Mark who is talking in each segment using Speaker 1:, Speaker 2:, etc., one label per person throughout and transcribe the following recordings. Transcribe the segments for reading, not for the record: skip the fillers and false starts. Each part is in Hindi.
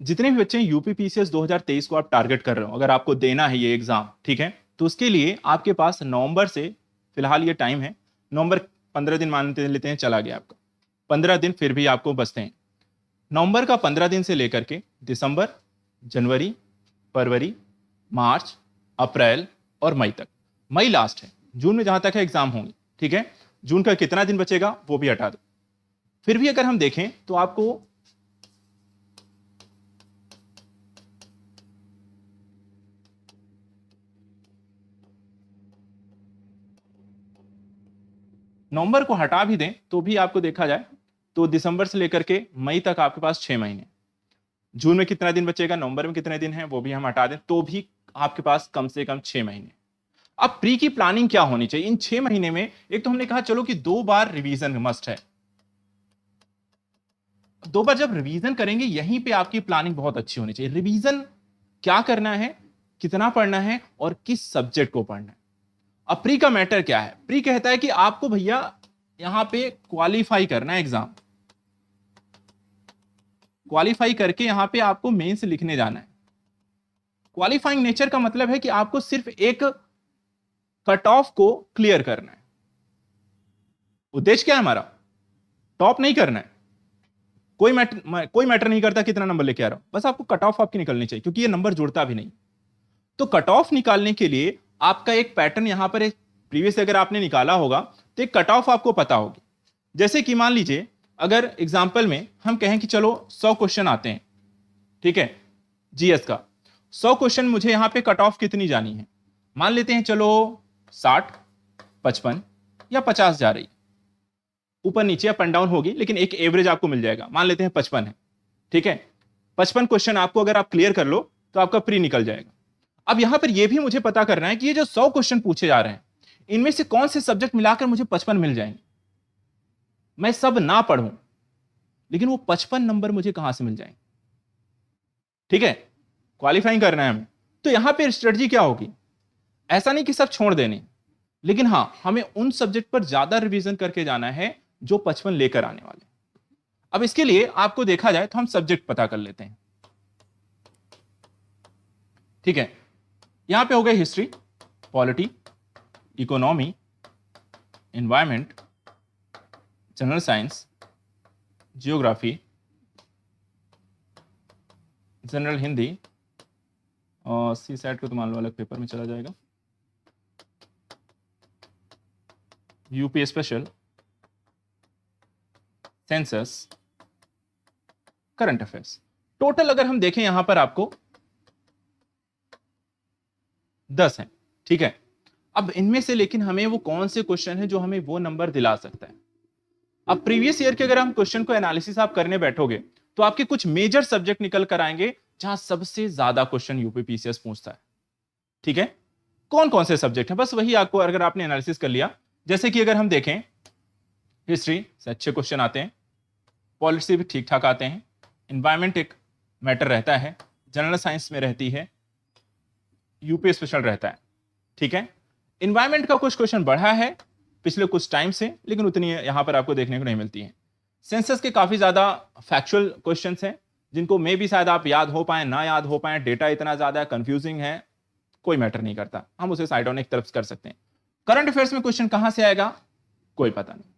Speaker 1: जितने भी बच्चे यूपीपीसीएस 2023 को आप टारगेट कर रहे हो, अगर आपको देना है ये एग्जाम, ठीक है, तो उसके लिए आपके पास नवंबर से फिलहाल ये टाइम है। नवंबर 15 दिन मान लेते हैं चला गया आपका, 15 दिन फिर भी आपको बचते हैं। नवंबर का 15 दिन से लेकर के दिसंबर, जनवरी, फरवरी, मार्च, अप्रैल और मई तक। मई लास्ट है, जून में जहां तक है एग्जाम होंगे, ठीक है। जून का कितना दिन बचेगा वो भी हटा दो। फिर भी अगर हम देखें तो आपको नवंबर को हटा भी दें तो भी आपको देखा जाए तो दिसंबर से लेकर के मई तक आपके पास 6 महीने। जून में कितना दिन बचेगा, नवंबर में कितने दिन है वो भी हम हटा दें तो भी आपके पास कम से कम 6 महीने। अब प्री की प्लानिंग क्या होनी चाहिए इन 6 महीने में? एक तो हमने कहा चलो कि 2 बार रिवीजन मस्ट है। 2 बार जब रिवीजन करेंगे यहीं पे आपकी प्लानिंग बहुत अच्छी होनी चाहिए। रिवीजन क्या करना है, कितना पढ़ना है और किस सब्जेक्ट को पढ़ना है। अब प्री का मैटर क्या है? प्री कहता है कि आपको भैया यहां पे क्वालिफाई करना है एग्जाम, क्वालिफाई करके यहां पे आपको मेंस लिखने जाना है। क्वालिफाइंग नेचर का मतलब है कि आपको सिर्फ एक कट ऑफ को क्लियर करना है। उद्देश्य क्या है हमारा? टॉप नहीं करना है। कोई मैटर नहीं करता कितना नंबर लेके आ रहा हूं, बस आपको कट ऑफ आपकी निकलनी चाहिए, क्योंकि ये नंबर जुड़ता भी नहीं। तो कट ऑफ निकालने के लिए आपका एक पैटर्न यहां पर एक प्रीवियस अगर आपने निकाला होगा तो एक कट ऑफ आपको पता होगी। जैसे कि मान लीजिए अगर एग्जाम्पल में हम कहें कि चलो 100 क्वेश्चन आते हैं, ठीक है, जीएस का 100 क्वेश्चन, मुझे यहां पे कट ऑफ कितनी जानी है? मान लेते हैं चलो 60, 55 या 50 जा रही है, ऊपर नीचे अप एंड डाउन होगी, लेकिन एक एवरेज आपको मिल जाएगा। मान लेते हैं 55 है, ठीक है। 55 क्वेश्चन आपको अगर आप क्लियर कर लो तो आपका प्री निकल जाएगा। अब यहां पर यह भी मुझे पता करना है कि ये जो 100 क्वेश्चन पूछे जा रहे हैं इनमें से कौन से सब्जेक्ट मिलाकर मुझे 55 मिल जाएंगे। मैं सब ना पढ़ूं लेकिन वो 55 नंबर मुझे कहां से मिल जाएंगे? ठीक है, क्वालिफाइंग करना है हमें। तो यहां पर स्ट्रेटजी क्या होगी? ऐसा नहीं कि सब छोड़ देने, लेकिन हां हमें उन सब्जेक्ट पर ज्यादा रिवीजन करके जाना है जो 55 लेकर आने वाले। अब इसके लिए आपको देखा जाए तो हम सब्जेक्ट पता कर लेते हैं, ठीक है। यहां पे हो गए history, polity, economy, environment, general science, geography, general Hindi, और सी सेट को तो मान लो अलग पेपर में चला जाएगा, UP special, census, current affairs. Total अगर हम देखें यहां पर आपको 10 है, ठीक है। अब इनमें से लेकिन हमें वो कौन से क्वेश्चन है जो हमें वो नंबर दिला सकता है? अब प्रीवियस ईयर के अगर हम क्वेश्चन को एनालिसिस आप करने बैठोगे तो आपके कुछ मेजर सब्जेक्ट निकल कर आएंगे जहां सबसे ज्यादा क्वेश्चन यूपीपीसीएस पूछता है, ठीक है। कौन कौन से सब्जेक्ट है, बस वही आपको अगर आपने एनालिसिस कर लिया। जैसे कि अगर हम देखें हिस्ट्री से अच्छे क्वेश्चन आते हैं, पॉलिटी से भी ठीक ठाक आते हैं, एनवायरमेंट एक मैटर रहता है, जनरल साइंस में रहती है, यूपी स्पेशल रहता है, ठीक है। एनवायरमेंट का कुछ क्वेश्चन बढ़ा है पिछले कुछ टाइम से, लेकिन उतनी यहां पर आपको देखने को नहीं मिलती है। सेंसस के काफी ज्यादा फैक्चुअल क्वेश्चंस हैं जिनको मे भी शायद आप याद हो पाए ना याद हो पाए, डेटा इतना ज्यादा कंफ्यूजिंग है, कोई मैटर नहीं करता, हम उसे साइड ऑन एक तरफ कर सकते हैं। करंट अफेयर्स में क्वेश्चन कहां से आएगा कोई पता नहीं,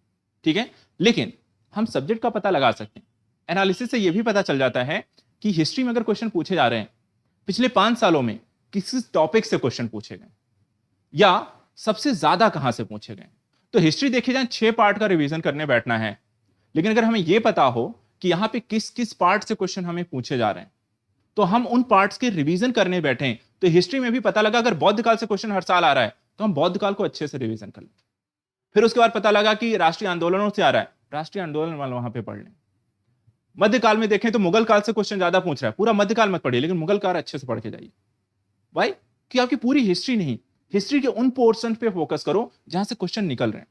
Speaker 1: ठीक है, लेकिन हम सब्जेक्ट का पता लगा सकते हैं। एनालिसिस से यह भी पता चल जाता है कि हिस्ट्री में अगर क्वेश्चन पूछे जा रहे हैं पिछले 5 सालों में किस टॉपिक से क्वेश्चन पूछे गए या सबसे ज्यादा कहां से पूछे गए। तो हिस्ट्री देखे जाए 6 पार्ट का रिवीजन करने बैठना है, लेकिन अगर हमें यह पता हो कि यहां पे किस किस पार्ट से क्वेश्चन हमें पूछे जा रहे हैं तो हम उन पार्ट्स के रिवीजन करने बैठे। तो हिस्ट्री में भी पता लगा अगर बौद्ध काल से क्वेश्चन हर साल आ रहा है तो हम बौद्ध काल को अच्छे से रिवीजन कर लें। फिर उसके बाद पता लगा कि राष्ट्रीय आंदोलनों से आ रहा है, राष्ट्रीय आंदोलन वाले वहां पे पढ़ लें। मध्यकाल में देखें तो मुगल काल से क्वेश्चन ज्यादा पूछ रहा है, पूरा मध्यकाल मत पढ़िए लेकिन मुगल काल अच्छे से पढ़ के जाइए। भाई कि आपकी पूरी हिस्ट्री नहीं, हिस्ट्री के उन पोर्शन पे फोकस करो जहां से क्वेश्चन निकल रहे हैं।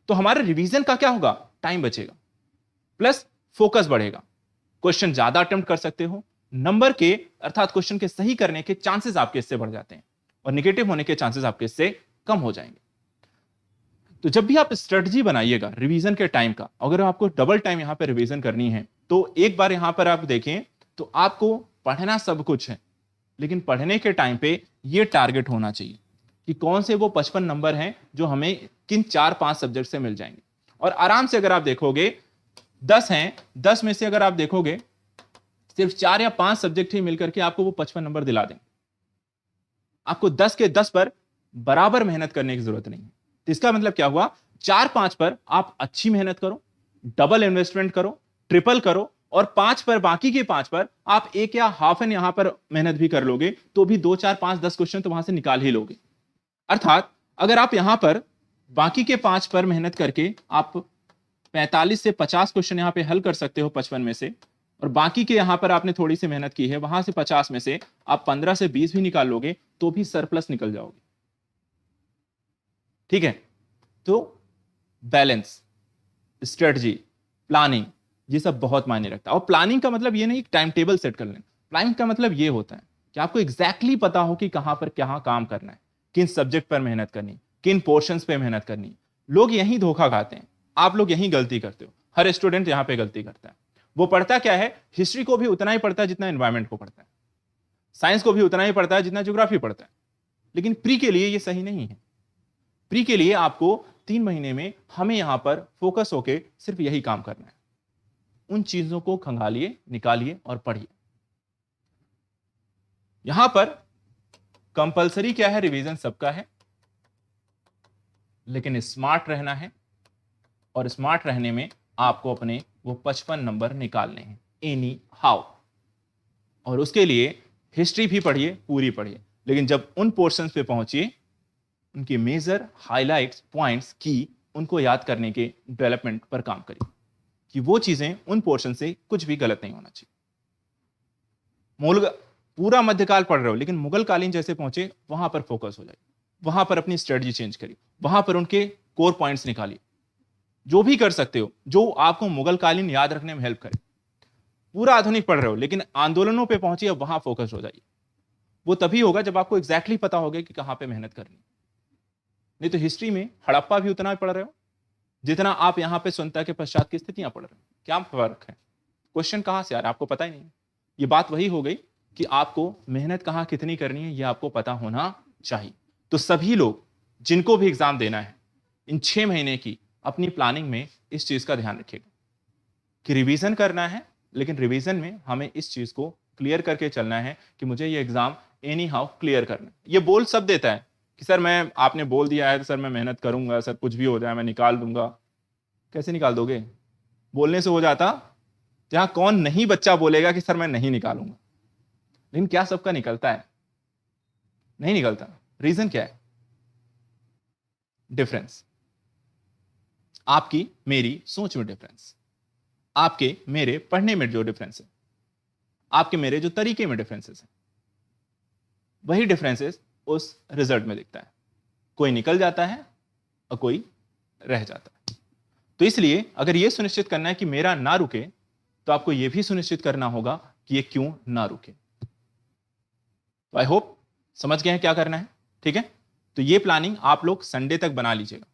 Speaker 1: तो हमारे रिवीजन का क्या होगा, टाइम बचेगा प्लस फोकस बढ़ेगा, क्वेश्चन ज्यादा अटेम्प्ट कर सकते हो, नंबर के अर्थात क्वेश्चन के सही करने के चांसेस आपके इससे बढ़ जाते हैं और निगेटिव होने के चांसेस आपके इससे कम हो जाएंगे। तो जब भी आप स्ट्रेटजी बनाइएगा रिवीजन के टाइम का, अगर आपको डबल टाइम यहां पर रिवीजन करनी है तो एक बार यहां पर आप देखें तो आपको पढ़ना सब कुछ है, लेकिन पढ़ने के टाइम पे ये टारगेट होना चाहिए कि कौन से वो 55 नंबर हैं जो हमें किन 4-5 सब्जेक्ट से मिल जाएंगे। और आराम से अगर आप देखोगे 10 हैं, 10 में से अगर आप देखोगे सिर्फ 4 या 5 सब्जेक्ट ही मिलकर के आपको वो 55 नंबर दिला देंगे। आपको 10 के 10 पर बराबर मेहनत करने की जरूरत नहीं है। तो इसका मतलब क्या हुआ, 4-5 पर आप अच्छी मेहनत करो, डबल इन्वेस्टमेंट करो, ट्रिपल करो, और 5 पर, बाकी के 5 पर आप एक या हाफ एन यहां पर मेहनत भी कर लोगे तो भी 2, 4, 5, 10 क्वेश्चन तो वहां से निकाल ही लोगे। अर्थात अगर आप यहां पर बाकी के 5 पर मेहनत करके आप 45 से 50 क्वेश्चन यहां पे हल कर सकते हो 55 में से, और बाकी के यहां पर आपने थोड़ी सी मेहनत की है, वहां से 50 में से आप 15 से 20 भी निकाल लोगे तो भी सरप्लस निकल जाओगे। ठीक है, तो बैलेंस, स्ट्रेटजी, प्लानिंग, ये सब बहुत मायने रखता है। और प्लानिंग का मतलब ये नहीं टाइम टेबल सेट कर लेना, प्लानिंग का मतलब ये होता है कि आपको एग्जैक्टली पता हो कि कहां पर क्या काम करना है, किन सब्जेक्ट पर मेहनत करनी, किन पोर्शंस पे मेहनत करनी। लोग यही धोखा खाते हैं, आप लोग यही गलती करते हो, हर स्टूडेंट यहां पे गलती करता है। वो पढ़ता क्या है, हिस्ट्री को भी उतना ही पढ़ता है जितना एनवायरमेंट को पढ़ता है, साइंस को भी उतना ही पढ़ता है जितना ज्योग्राफी पढ़ता है, लेकिन प्री के लिए ये सही नहीं है। प्री के लिए आपको 3 महीने में हमें यहां पर फोकस होके सिर्फ यही काम करना है, उन चीजों को खंगालिए, निकालिए और पढ़िए। यहां पर कंपलसरी क्या है, रिवीजन सबका है, लेकिन स्मार्ट रहना है, और स्मार्ट रहने में आपको अपने वो 55 नंबर निकालने हैं एनी हाउ। और उसके लिए हिस्ट्री भी पढ़िए, पूरी पढ़िए, लेकिन जब उन पोर्शंस पे पहुंचिए, उनके मेजर हाइलाइट्स, पॉइंट्स की, उनको याद करने के डेवलपमेंट पर काम करिए कि वो चीजें उन पोर्शन से कुछ भी गलत नहीं होना चाहिए। पूरा मध्यकाल पढ़ रहे हो लेकिन मुगल कालीन जैसे पहुंचे, वहां पर फोकस हो जाए, वहां पर अपनी स्ट्रेटजी चेंज करिए, वहां पर उनके कोर पॉइंट्स निकालिए, जो भी कर सकते हो जो आपको मुगल कालीन याद रखने में हेल्प करे। पूरा आधुनिक पढ़ रहे हो लेकिन आंदोलनों पे पहुंचिए, वहां फोकस हो जाइए। वो तभी होगा जब आपको एग्जैक्टली पता होगा कि कहां पे मेहनत करनी। नहीं तो हिस्ट्री में हड़प्पा भी उतना ही पढ़ रहे हो जितना आप यहां पे स्वतंत्रता के पश्चात की स्थितियां पढ़ रहे हो। क्या फर्क है, क्वेश्चन कहां से आ रहा है आपको पता ही नहीं। ये बात वही हो गई कि आपको मेहनत कहां कितनी करनी है ये आपको पता होना चाहिए। तो सभी लोग जिनको भी एग्जाम देना है, इन 6 महीने की अपनी प्लानिंग में इस चीज का ध्यान रखिएगा कि रिवीजन करना है, लेकिन रिवीजन में हमें इस चीज को क्लियर करके चलना है कि मुझे ये एग्जाम एनी हाउ क्लियर करना है। ये बोल सब देता है कि सर मैं, आपने बोल दिया है तो सर मैं मेहनत करूंगा, सर कुछ भी हो जाए मैं निकाल दूंगा। कैसे निकाल दोगे, बोलने से हो जाता। जहां कौन नहीं बच्चा बोलेगा कि सर मैं नहीं निकालूंगा, लेकिन क्या सबका निकलता है? नहीं निकलता। रीजन क्या है? डिफरेंस, आपकी मेरी सोच में डिफरेंस, आपके मेरे पढ़ने में जो डिफरेंस है, आपके मेरे जो तरीके में डिफरेंसेस है, वही डिफरेंसेस उस रिजल्ट में दिखता है। कोई निकल जाता है और कोई रह जाता है। तो इसलिए अगर यह सुनिश्चित करना है कि मेरा ना रुके, तो आपको यह भी सुनिश्चित करना होगा कि यह क्यों ना रुके। तो आई होप समझ गए हैं क्या करना है। ठीक है, तो ये प्लानिंग आप लोग संडे तक बना लीजिएगा।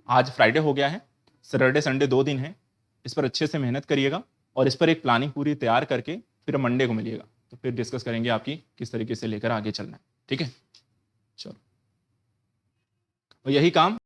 Speaker 1: आज फ्राइडे हो गया है, सैटरडे संडे 2 दिन है, इस पर अच्छे से मेहनत करिएगा और इस पर एक प्लानिंग पूरी तैयार करके फिर मंडे को मिलिएगा, तो फिर डिस्कस करेंगे आपकी किस तरीके से लेकर आगे चलना है। ठीक है, चलो, और यही काम